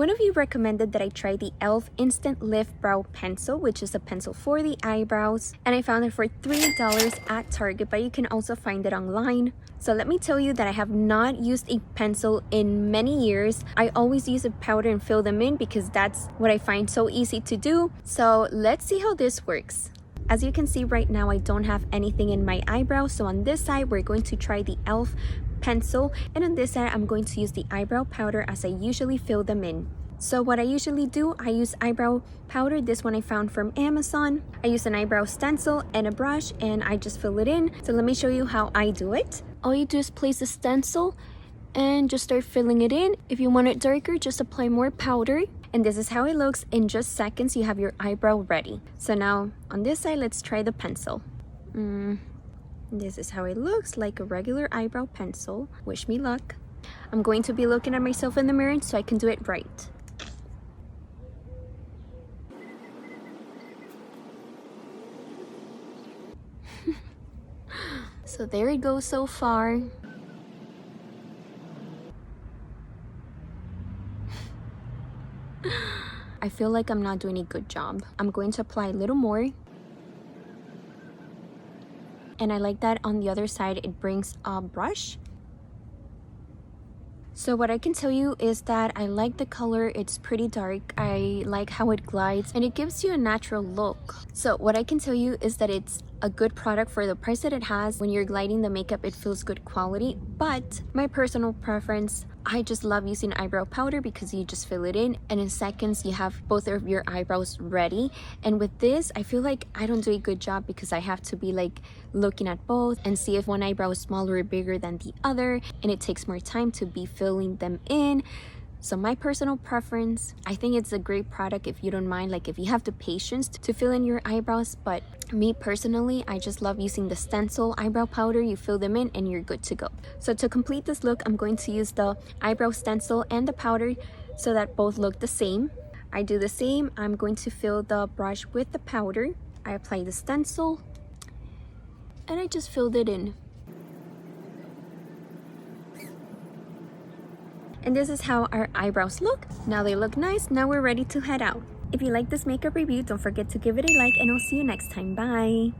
One of you recommended that I try the e.l.f. Instant Lift Brow Pencil, which is a pencil for the eyebrows, and I found it for $3 at Target, but you can also find it online. So let me tell you that I have not used a pencil in many years. I always use a powder and fill them in because that's what I find so easy to do. So let's see how this works. As you can see right now, I don't have anything in my eyebrows. So on this side, we're going to try the e.l.f. pencil, and on this side I'm going to use the eyebrow powder as I usually fill them in. So what I usually do, I use eyebrow powder. This one I found from Amazon. I use an eyebrow stencil and a brush, and I just fill it in. So let me show you how I do it. All you do is place the stencil and just start filling it in. If you want it darker, just apply more powder. And this is how it looks. In just seconds you have your eyebrow ready. So now on this side, let's try the pencil. This is how it looks, like a regular eyebrow pencil. Wish me luck. I'm going to be looking at myself in the mirror so I can do it right. So there it goes so far. I feel like I'm not doing a good job. I'm going to apply a little more. And I like that on the other side it brings a brush. So what I can tell you is that I like the color. It's pretty dark. I like how it glides and it gives you a natural look. So what I can tell you is that it's a good product for the price that it has. When you're gliding the makeup, it feels good quality. But my personal preference, I just love using eyebrow powder because you just fill it in and in seconds you have both of your eyebrows ready. And with this, I feel like I don't do a good job because I have to be like looking at both and see if one eyebrow is smaller or bigger than the other, and it takes more time to be filling them in. So my personal preference, I think it's a great product if you don't mind, like if you have the patience to fill in your eyebrows. But me personally, I just love using the stencil eyebrow powder. You fill them in and you're good to go. So to complete this look, I'm going to use the eyebrow stencil and the powder so that both look the same. I do the same. I'm going to fill the brush with the powder. I apply the stencil and I just filled it in. And this is how our eyebrows look. Now they look nice. Now we're ready to head out. If you like this makeup review, don't forget to give it a like, and I'll see you next time. Bye!